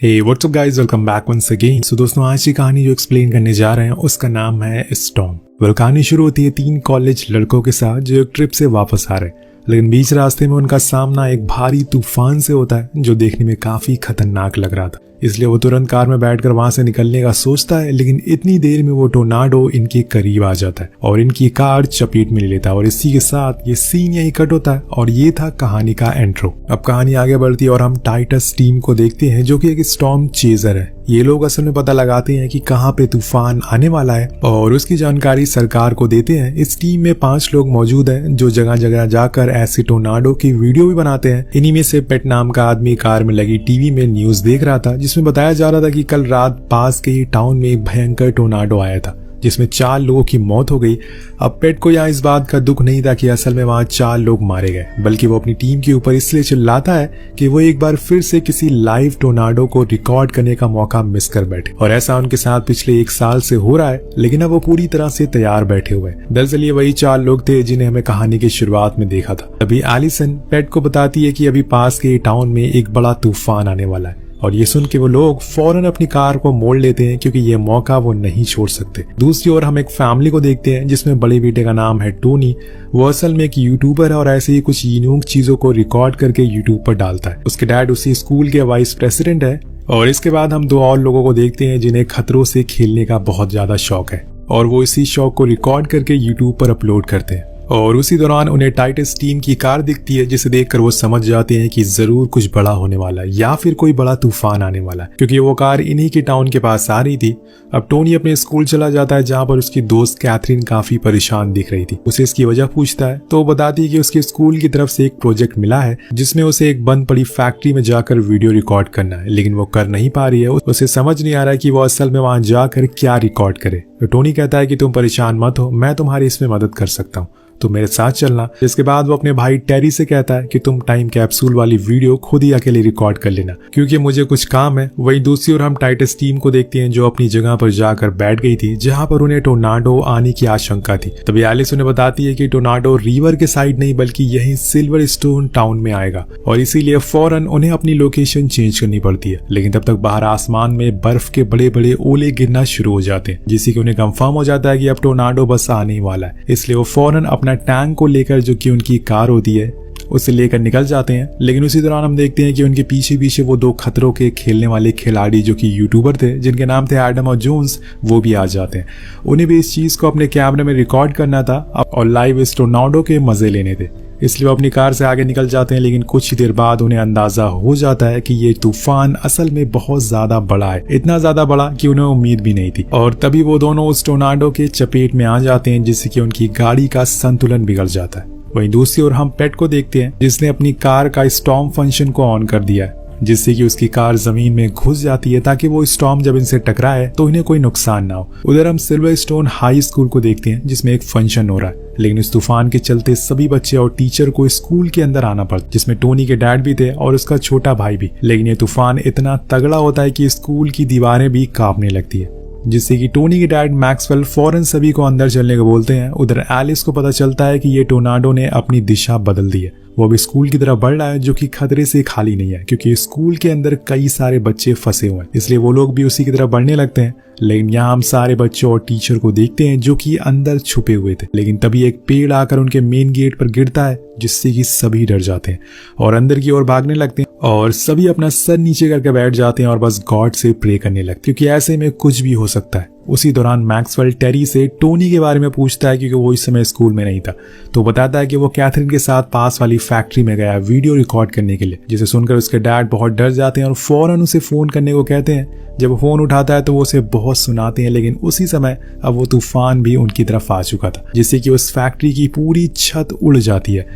हे what's up guys, welcome back once again. So दोस्तों, आज की कहानी जो एक्सप्लेन करने जा रहे हैं उसका नाम है स्टॉर्म। कहानी शुरू होती है 3 कॉलेज लड़कों के साथ जो एक ट्रिप से वापस आ रहे हैं, लेकिन बीच रास्ते में उनका सामना एक भारी तूफान से होता है जो देखने में काफी खतरनाक लग रहा था। इसलिए वो तुरंत कार में बैठकर वहां से निकलने का सोचता है, लेकिन इतनी देर में वो टोर्नाडो इनके करीब आ जाता है और इनकी कार चपेट में ले लेता है। और इसी के साथ ये सीन यही कट होता है और ये था कहानी का एंट्रो। अब कहानी आगे बढ़ती है और हम टाइटस टीम को देखते हैं जो कि एक स्टॉर्म चेजर है। ये लोग असल में पता लगाते हैं कि कहाँ पे तूफान आने वाला है और उसकी जानकारी सरकार को देते हैं। इस टीम में 5 लोग मौजूद हैं जो जगह जगह जाकर ऐसे टोर्नाडो की वीडियो भी बनाते हैं। इन्हीं में से पेट नाम का आदमी कार में लगी टीवी में न्यूज देख रहा था जिसमें बताया जा रहा था कि कल रात पास के ही टाउन में एक भयंकर टोर्नाडो आया था जिसमें 4 लोगों की मौत हो गई। अब पेट को यहाँ इस बात का दुख नहीं था कि असल में वहां 4 लोग मारे गए, बल्कि वो अपनी टीम के ऊपर इसलिए चिल्लाता है कि वो एक बार फिर से किसी लाइव टोर्नाडो को रिकॉर्ड करने का मौका मिस कर बैठे। और ऐसा उनके साथ पिछले 1 साल से हो रहा है, लेकिन अब वो पूरी तरह से तैयार बैठे हुए हैं। दरअसल ये वही 4 लोग थे जिन्हें हमें कहानी की शुरुआत में देखा था। अभी एलिसन पेट को बताती है कि अभी पास के टाउन में एक बड़ा तूफान आने वाला है और ये सुन के वो लोग फौरन अपनी कार को मोड़ लेते हैं क्योंकि ये मौका वो नहीं छोड़ सकते। दूसरी ओर हम एक फैमिली को देखते हैं जिसमें बड़े बेटे का नाम है टोनी। वो असल में एक यूट्यूबर है और ऐसे ही कुछ यूनिक चीजों को रिकॉर्ड करके यूट्यूब पर डालता है। उसके डैड उसी स्कूल के वाइस प्रेसिडेंट है। और इसके बाद हम 2 और लोगों को देखते हैं जिन्हें खतरों से खेलने का बहुत ज्यादा शौक है और वो इसी शौक को रिकॉर्ड करके यूट्यूब पर अपलोड करते हैं। और उसी दौरान उन्हें टाइटस टीम की कार दिखती है जिसे देखकर वो समझ जाते हैं कि जरूर कुछ बड़ा होने वाला है या फिर कोई बड़ा तूफान आने वाला है, क्योंकि वो कार इन्हीं के टाउन के पास आ रही थी। अब टोनी अपने स्कूल चला जाता है जहां पर उसकी दोस्त कैथरीन काफी परेशान दिख रही थी। उसे इसकी वजह पूछता है तो वो बताती है कि उसके स्कूल की तरफ से एक प्रोजेक्ट मिला है जिसमें उसे एक बंद पड़ी फैक्ट्री में जाकर वीडियो रिकॉर्ड करना है, लेकिन वो कर नहीं पा रही है। उसे समझ नहीं आ रहा है कि वो असल में वहां जाकर क्या रिकॉर्ड करे। तो टोनी कहता है कि तुम परेशान मत हो, मैं तुम्हारी इसमें मदद कर सकता हूँ, तो मेरे साथ चलना। इसके बाद वो अपने भाई टेरी से कहता है कि तुम टाइम कैप्सूल वाली वीडियो खुद ही अकेले रिकॉर्ड कर लेना क्योंकि मुझे कुछ काम है। वहीं दूसरी ओर हम टाइटस टीम को देखते हैं जो अपनी जगह पर जाकर बैठ गई थी जहां पर उन्हें टोर्नाडो आने की आशंका थी। तभी एलिस उन्हें बताती है कि टोर्नाडो रिवर के साइड नहीं बल्कि यही सिल्वर स्टोन टाउन में आएगा और इसीलिए फौरन उन्हें अपनी लोकेशन चेंज करनी पड़ती है। लेकिन तब तक बाहर आसमान में बर्फ के बड़े बड़े ओले गिरना शुरू हो जाते हैं जिससे कि उन्हें कंफर्म हो जाता है कि अब टोर्नाडो बस आने वाला है। इसलिए वो फौरन अपना टैंक को लेकर जो कि उनकी कार होती है उसे लेकर निकल जाते हैं। लेकिन उसी दौरान हम देखते हैं कि उनके पीछे पीछे वो 2 खतरों के खेलने वाले खिलाड़ी जो कि यूट्यूबर थे जिनके नाम थे एडम और जोन्स, वो भी आ जाते हैं। उन्हें भी इस चीज को अपने कैमरे में रिकॉर्ड करना था और लाइव इस टोर्नाडो के मजे लेने थे, इसलिए वो अपनी कार से आगे निकल जाते हैं। लेकिन कुछ ही देर बाद उन्हें अंदाजा हो जाता है कि ये तूफान असल में बहुत ज्यादा बड़ा है, इतना ज्यादा बड़ा कि उन्हें उम्मीद भी नहीं थी। और तभी वो दोनों उस टोर्नाडो के चपेट में आ जाते हैं जिससे कि उनकी गाड़ी का संतुलन बिगड़ जाता है। वहीं दूसरी ओर हम पेट को देखते हैं जिसने अपनी कार का स्टॉर्म फंक्शन को ऑन कर दिया है जिससे कि उसकी कार जमीन में घुस जाती है ताकि वो स्टॉर्म जब इनसे टकराए तो इन्हें कोई नुकसान ना हो। उधर हम सिल्वर स्टोन हाई स्कूल को देखते हैं जिसमें एक फंक्शन हो रहा है, लेकिन इस तूफान के चलते सभी बच्चे और टीचर को स्कूल के अंदर आना पड़ता, जिसमें टोनी के डैड भी थे और उसका छोटा भाई भी। लेकिन ये तूफान इतना तगड़ा होता है कि स्कूल की दीवारें भी कांपने लगती है जिससे कि टोनी के डैड मैक्सवेल फौरन सभी को अंदर चलने को बोलते हैं। उधर एलिस को पता चलता है कि ये टोर्नाडो ने अपनी दिशा बदल दी है। वो भी स्कूल की तरफ बढ़ रहा है जो कि खतरे से खाली नहीं है क्योंकि स्कूल के अंदर कई सारे बच्चे फंसे हुए हैं, इसलिए वो लोग भी उसी की तरफ बढ़ने लगते हैं। लेकिन यहाँ हम सारे बच्चों और टीचर को देखते हैं जो कि अंदर छुपे हुए थे। लेकिन तभी एक पेड़ आकर उनके मेन गेट पर गिरता है जिससे कि सभी डर जाते हैं और अंदर की ओर भागने लगते हैं और सभी अपना सर नीचे करके बैठ जाते हैं और बस गॉड से प्रे करने लगते हैं क्योंकि ऐसे में कुछ भी हो सकता है। उसी दौरान मैक्सवेल टेरी से टोनी के बारे में पूछता है क्योंकि वो इस समय स्कूल में नहीं था, तो बताता है कि वो कैथरीन के साथ पास वाली फैक्ट्री में गया वीडियो रिकॉर्ड करने के लिए, जिसे सुनकर उसके डैड बहुत डर जाते हैं और फौरन उसे फोन करने को कहते हैं। जब वो फोन उठाता है तो वो उसे बहुत सुनाते हैं, लेकिन उसी समय अब वो तूफान भी उनकी तरफ आ चुका था जिससे कि उस फैक्ट्री की पूरी छत उड़ जाती है।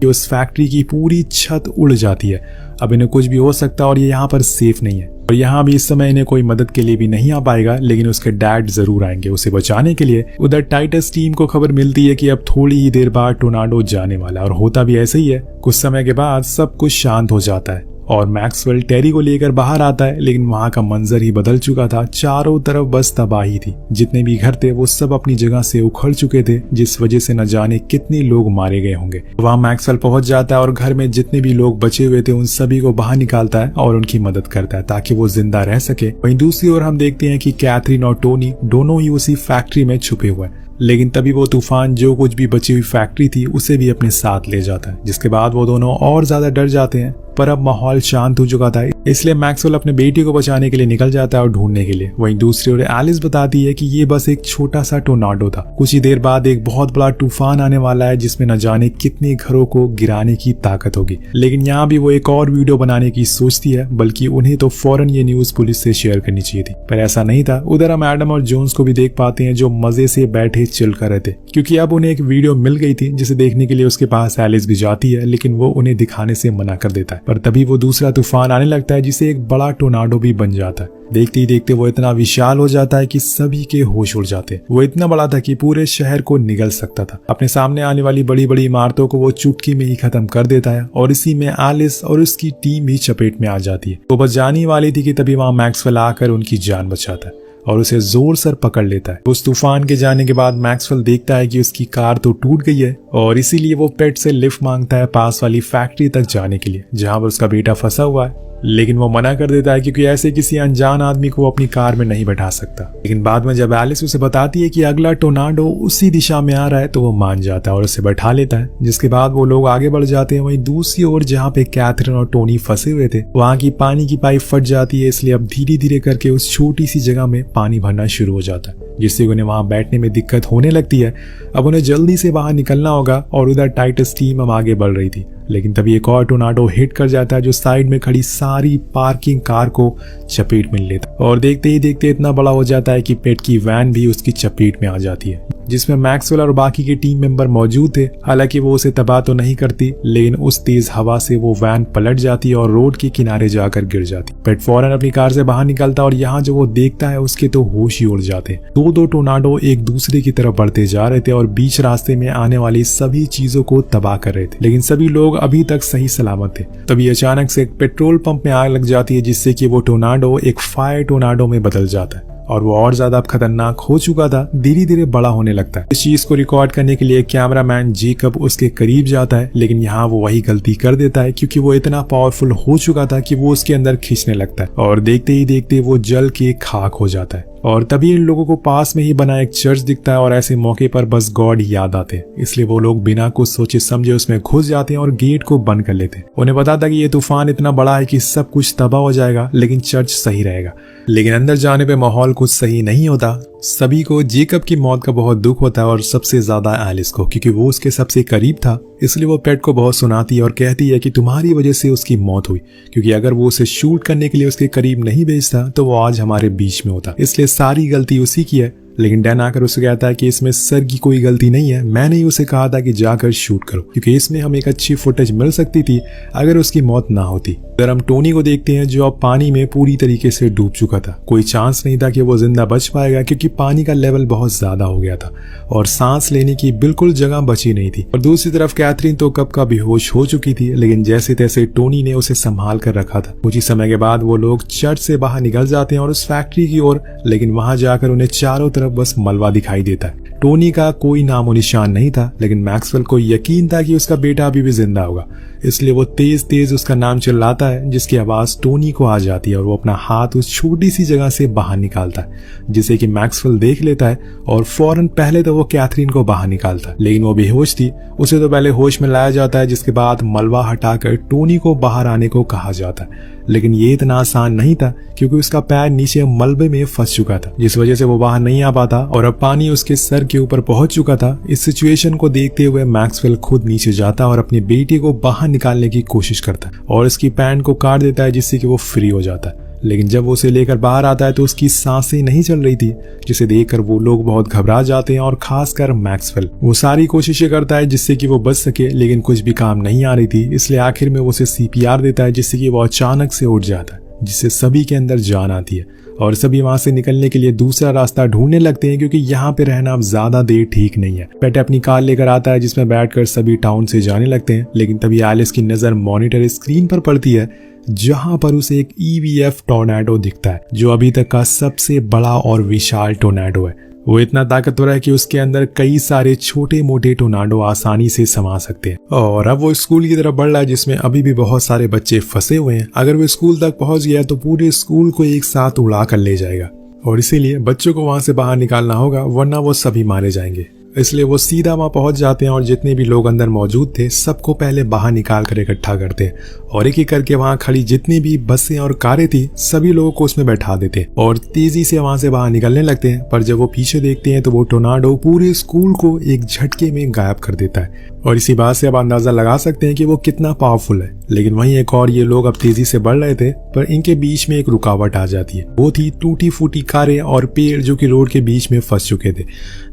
अब इन्हें कुछ भी हो सकता है और ये यहाँ पर सेफ नहीं है और यहाँ भी इस समय इन्हें कोई मदद के लिए भी नहीं आ पाएगा, लेकिन उसके डैड जरूर आएंगे उसे बचाने के लिए। उधर टाइटस टीम को खबर मिलती है कि अब थोड़ी ही देर बाद टोर्नाडो जाने वाला और होता भी ऐसे ही है। कुछ समय के बाद सब कुछ शांत हो जाता है और मैक्सवेल टेरी को लेकर बाहर आता है, लेकिन वहां का मंजर ही बदल चुका था। चारों तरफ बस तबाही थी। जितने भी घर थे वो सब अपनी जगह से उखड़ चुके थे, जिस वजह से न जाने कितने लोग मारे गए होंगे। वहां मैक्सवेल पहुंच जाता है और घर में जितने भी लोग बचे हुए थे उन सभी को बाहर निकालता है और उनकी मदद करता है ताकि वो जिंदा रह सके। वहीं दूसरी ओर हम देखते हैं कि कैथरीन और टोनी दोनों ही उसी फैक्ट्री में छुपे हुए हैं, लेकिन तभी वो तूफान जो कुछ भी बची हुई फैक्ट्री थी उसे भी अपने साथ ले जाता है, जिसके बाद वो दोनों और ज्यादा डर जाते हैं। पर अब माहौल शांत हो चुका था, इसलिए मैक्सवेल अपने बेटी को बचाने के लिए निकल जाता है और ढूंढने के लिए। वहीं दूसरी ओर एलिस बताती है कि ये बस एक छोटा सा टोर्नाडो था, कुछ ही देर बाद एक बहुत बड़ा तूफान आने वाला है जिसमें न जाने कितने घरों को गिराने की ताकत होगी। लेकिन यहाँ भी वो एक और वीडियो बनाने की सोचती है, बल्कि उन्हें तो फौरन ये न्यूज पुलिस से शेयर करनी चाहिए थी, पर ऐसा नहीं था। उधर हम एडम और जोन्स को भी देख पाते हैं जो मजे से बैठे चिल कर रहे थे, क्योंकि अब उन्हें एक वीडियो मिल गई थी जिसे देखने के लिए उसके पास एलिस भी जाती है, लेकिन वो उन्हें दिखाने से मना कर देता है। पर तभी वो दूसरा तूफान आने लगता है जिसे एक बड़ा टोर्नाडो भी बन जाता है। देखते ही देखते वो इतना विशाल हो जाता है कि सभी के होश उड़ जाते हैं। वो इतना बड़ा था कि पूरे शहर को निगल सकता था। अपने सामने आने वाली बड़ी बड़ी इमारतों को वो चुटकी में ही खत्म कर देता है और इसी में एलिस और उसकी टीम भी चपेट में आ जाती है। वो बस जाने वाली थी कि तभी वहां मैक्सवेल आकर उनकी जान बचाता है और उसे जोर से पकड़ लेता है। उस तूफान के जाने के बाद मैक्सवेल देखता है कि उसकी कार तो टूट गई है और इसीलिए वो पेट से लिफ्ट मांगता है पास वाली फैक्ट्री तक जाने के लिए, जहां पर उसका बेटा फंसा हुआ है। लेकिन वो मना कर देता है क्योंकि ऐसे किसी अनजान आदमी को अपनी कार में नहीं बैठा सकता। लेकिन बाद में जब एलिस उसे बताती है कि अगला टोर्नाडो उसी दिशा में आ रहा है तो वो मान जाता है और उसे बैठा लेता है, जिसके बाद वो लोग आगे बढ़ जाते हैं। वहीं दूसरी ओर जहाँ पे कैथरीन और टोनी फंसे हुए थे वहां की पानी की पाइप फट जाती है, इसलिए अब धीरे धीरे करके उस छोटी सी जगह में पानी भरना शुरू हो जाता है, जिससे उन्हें वहां बैठने में दिक्कत होने लगती है। अब उन्हें जल्दी से बाहर निकलना होगा और उधर टाइटस टीम अब आगे बढ़ रही थी। लेकिन तभी एक और टोर्नाडो हिट कर जाता है जो साइड में खड़ी सारी पार्किंग कार को चपेट में लेता है और देखते ही देखते इतना बड़ा हो जाता है कि पेट की वैन भी उसकी चपेट में आ जाती है, जिसमें मैक्सवेल और बाकी के टीम मेंबर मौजूद थे। हालांकि वो उसे तबाह तो नहीं करती, लेकिन उस तेज हवा से वो वैन पलट जाती है और रोड के किनारे जाकर गिर जाती। पेट फौरन अपनी कार से बाहर निकलता और यहाँ जो वो देखता है उसके तो होश ही उड़ जाते। दो टोर्नाडो एक दूसरे की तरफ बढ़ते जा रहे थे और बीच रास्ते में आने वाली सभी चीजों को तबाह कर रहे थे, लेकिन सभी लोग अभी तक सही सलामत थे। तभी अचानक से एक पेट्रोल पंप में आग लग जाती है, जिससे कि वो टोर्नाडो एक फायर टोर्नाडो में बदल जाता है और वो और ज्यादा खतरनाक हो चुका था, धीरे धीरे बड़ा होने लगता है। इस चीज को रिकॉर्ड करने के लिए कैमरामैन जेकब उसके करीब जाता है, लेकिन यहाँ वो वही गलती कर देता है क्योंकि वो इतना पावरफुल हो चुका था कि वो उसके अंदर खींचने लगता है और देखते ही देखते वो जल के खाक हो जाता है। और तभी इन लोगों को पास में ही बना एक चर्च दिखता है और ऐसे मौके पर बस गॉड ही याद आते हैं, इसलिए वो लोग बिना कुछ सोचे समझे उसमें घुस जाते हैं और गेट को बंद कर लेते हैं। उन्हें पता था कि ये तूफान इतना बड़ा है कि सब कुछ तबाह हो जाएगा, लेकिन चर्च सही रहेगा। लेकिन अंदर जाने पे माहौल कुछ सही नहीं होता। सभी को जेकब की मौत का बहुत दुख होता है और सबसे ज्यादा एलिस को, क्योंकि वो उसके सबसे करीब था। इसलिए वो पेट को बहुत सुनाती है और कहती है कि तुम्हारी वजह से उसकी मौत हुई, क्योंकि अगर वो उसे शूट करने के लिए उसके करीब नहीं भेजता तो वो आज हमारे बीच में होता, इसलिए सारी गलती उसी की है। लेकिन डैन आकर उसे कहता है कि इसमें सर की कोई गलती नहीं है, मैंने ही उसे कहा था कि जाकर शूट करो, क्योंकि इसमें हमें एक अच्छी फुटेज मिल सकती थी अगर उसकी मौत ना होती। अगर हम टोनी को देखते हैं जो अब पानी में पूरी तरीके से डूब चुका था, कोई चांस नहीं था कि वो जिंदा बच पाएगा, क्योंकि पानी का लेवल बहुत ज्यादा हो गया था और सांस लेने की बिल्कुल जगह बची नहीं थी। और दूसरी तरफ कैथरीन तो कब का बेहोश हो चुकी थी, लेकिन जैसे तैसे टोनी ने उसे संभाल कर रखा था। कुछ ही समय के बाद वो लोग चर्च से बाहर निकल जाते हैं और उस फैक्ट्री की ओर, लेकिन वहां जाकर उन्हें चारों तरफ बस मलबा दिखाई देता है। टोनी का कोई नामो निशान नहीं था, लेकिन मैक्सवेल को यकीन था कि उसका बेटा अभी भी जिंदा होगा, इसलिए वो तेज तेज उसका नाम चिल्लाता है, जिसकी आवाज टोनी को आ जाती है और वो अपना हाथ उस छोटी सी जगह से बाहर निकालता है, जिसे कि मैक्सवेल देख लेता है और फौरन पहले तो वो कैथरीन को बाहर निकालता है, लेकिन वो बेहोश थी। उसे तो पहले होश में लाया जाता है, जिसके बाद मलबा हटाकर टोनी को बाहर आने को कहा जाता है। लेकिन ये इतना आसान नहीं था, क्योंकि उसका पैर नीचे मलबे में फंस चुका था, जिस वजह से वो बाहर नहीं आ पाता और अब पानी उसके सर के ऊपर पहुंच चुका था। इस सिचुएशन को देखते हुए मैक्सवेल खुद नीचे जाता और अपनी बेटी को बाहर निकालने की कोशिश करता है और इसकी पैंट को काट देता है, जिससे कि वो फ्री हो जाता है। लेकिन जब वो उसे लेकर बाहर आता है तो उसकी सांसें नहीं चल रही थी, जिसे देखकर वो लोग बहुत घबरा जाते हैं और खासकर मैक्सवेल। वो सारी कोशिशें करता है जिससे कि वो बच सके, लेकिन कुछ भी काम नहीं आ रही थी, इसलिए आखिर में वो उसे CPR देता है, जिससे कि वो अचानक से उठ जाता है, जिससे सभी के अंदर जान आती है और सभी वहां से निकलने के लिए दूसरा रास्ता ढूंढने लगते हैं क्योंकि यहाँ पे रहना अब ज्यादा देर ठीक नहीं है। पेट अपनी कार लेकर आता है जिसमें बैठकर सभी टाउन से जाने लगते हैं, लेकिन तभी एलिस की नजर मॉनिटर स्क्रीन पर पड़ती है जहां पर उसे एक EVF टोर्नेडो दिखता है जो अभी तक का सबसे बड़ा और विशाल टोर्नेडो है। वो इतना ताकतवर है कि उसके अंदर कई सारे छोटे मोटे टोर्नेडो आसानी से समा सकते हैं। और अब वो स्कूल की तरफ बढ़ रहा है जिसमें अभी भी बहुत सारे बच्चे फंसे हुए हैं। अगर वो स्कूल तक पहुंच गया तो पूरे स्कूल को एक साथ उड़ा कर ले जाएगा और इसीलिए बच्चों को वहां से बाहर निकालना होगा वरना वो सभी मारे जाएंगे। इसलिए वो सीधा वहां पहुंच जाते हैं और जितने भी लोग अंदर मौजूद थे सबको पहले बाहर निकाल कर इकट्ठा करते हैं और एक एक करके वहां खड़ी जितनी भी बसें और कारें थी सभी लोगों को उसमें बैठा देते हैं और तेजी से वहां से बाहर निकलने लगते हैं। पर जब वो पीछे देखते हैं तो वो टोर्नेडो पूरे स्कूल को एक झटके में गायब कर देता है और इसी बात से अब अंदाजा लगा सकते हैं कि वो कितना पावरफुल है। लेकिन वहीं एक और ये लोग अब तेजी से बढ़ रहे थे पर इनके बीच में एक रुकावट आ जाती है। वो थी टूटी फूटी कारें और पेड़ जो कि रोड के बीच में फंस चुके थे,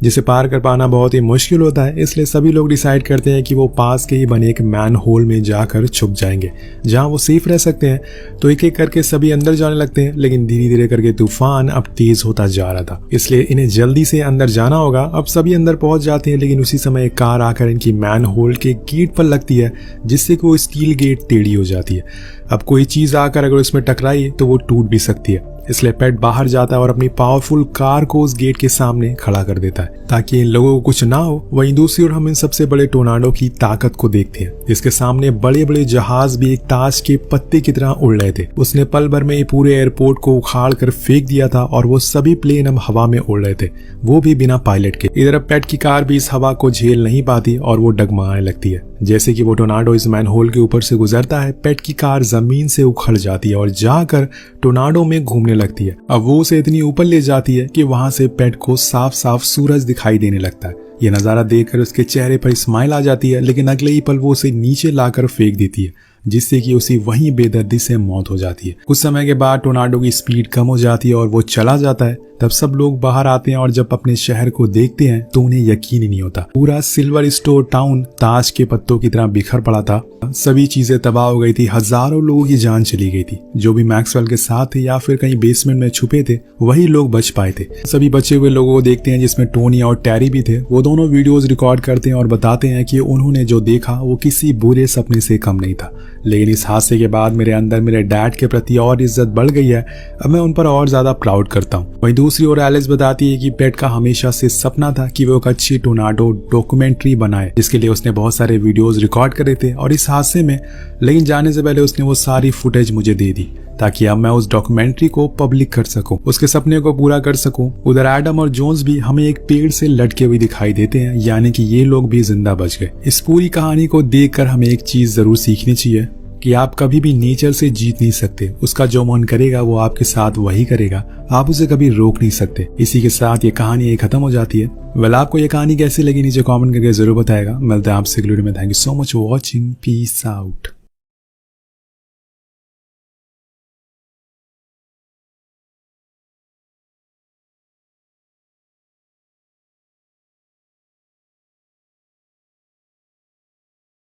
जिसे पार कर पाना बहुत ही मुश्किल होता है। इसलिए सभी लोग डिसाइड करते हैं कि वो पास के ही बने एक मैन होल में जाकर छुप जाएंगे जहां वो सेफ रह सकते हैं। तो एक एक करके सभी अंदर जाने लगते हैं, लेकिन धीरे धीरे करके तूफान अब तेज होता जा रहा था, इसलिए इन्हें जल्दी से अंदर जाना होगा। अब सभी अंदर पहुंच जाते हैं, लेकिन उसी समय एक कार आकर इनकी मैन होल के गेट पर लगती है जिससे कि वो स्टील गेट टेढ़ी हो जाती है। अब कोई चीज आकर अगर उसमें टकराई तो वो टूट भी सकती है, इसलिए पेट बाहर जाता है और अपनी पावरफुल कार को उस गेट के सामने खड़ा कर देता है ताकि इन लोगों को कुछ ना हो। वहीं दूसरी ओर हम इन सबसे बड़े टोर्नेडो की ताकत को देखते हैं जिसके सामने बड़े बड़े जहाज भी एक ताश के पत्ते की तरह उड़ रहे थे। उसने पल भर में पूरे एयरपोर्ट को उखाड़ कर फेंक दिया था और वो सभी प्लेन अब हवा में उड़ रहे थे, वो भी बिना पायलट के। इधर अब पेट की कार भी इस हवा को झेल नहीं पाती और वो डगमगाने लगती है। जैसे कि वो टोर्नेडो इस मैन होल के ऊपर से गुजरता है, पेट की कार जमीन से उखड़ जाती है और जाकर टोर्नेडो में घूमने लगती है। अब वो उसे इतनी ऊपर ले जाती है कि वहां से पेट को साफ साफ सूरज दिखाई देने लगता है। ये नजारा देखकर उसके चेहरे पर स्माइल आ जाती है, लेकिन अगले ही पल वो उसे नीचे लाकर फेंक देती है जिससे कि उसी वहीं बेदर्दी से मौत हो जाती है। कुछ समय के बाद टोर्नेडो की स्पीड कम हो जाती है और वो चला जाता है। तब सब लोग बाहर आते हैं और जब अपने शहर को देखते हैं तो उन्हें यकीन ही नहीं होता। पूरा सिल्वर स्टोर टाउन ताश के पत्तों की तरह बिखर पड़ा था, सभी चीजें तबाह हो गई थी, हजारों लोगों की जान चली गई थी। जो भी मैक्सवेल के साथ थे या फिर कहीं बेसमेंट में छुपे थे वही लोग बच पाए थे। सभी बचे हुए लोगों को देखते हैं जिसमें टोनी और टैरी भी थे। वो दोनों वीडियोस रिकॉर्ड करते हैं और बताते हैं कि उन्होंने जो देखा वो किसी बुरे सपने से कम नहीं था। लेकिन इस हादसे के बाद मेरे अंदर मेरे डैड के प्रति और इज्जत बढ़ गई है, अब मैं उन पर और ज्यादा प्राउड करता हूँ। वहीं दूसरी ओर एलिस बताती है कि पेट का हमेशा से सपना था कि वो एक अच्छी टोर्नेडो डॉक्यूमेंट्री बनाए, जिसके लिए उसने बहुत सारे वीडियोस रिकॉर्ड करे थे और इस हादसे में लेकिन जाने से पहले उसने वो सारी फुटेज मुझे दे दी ताकि अब मैं उस डॉक्यूमेंट्री को पब्लिक कर सकूं, उसके सपने को पूरा कर सकूं। उधर एडम और जोन्स भी हमें एक पेड़ से लटके हुए दिखाई देते हैं, यानी कि ये लोग भी जिंदा बच गए। इस पूरी कहानी को देखकर हमें एक चीज जरूर सीखनी चाहिए कि आप कभी भी नेचर से जीत नहीं सकते। उसका जो मन करेगा वो आपके साथ वही करेगा, आप उसे कभी रोक नहीं सकते। इसी के साथ ये कहानी खत्म हो जाती है। वेल, आपको ये कहानी कैसी लगी नीचे कमेंट करके जरूर बताएगा। मिलते हैं आपसे अगली वीडियो में। Thank you so much for watching. Peace out.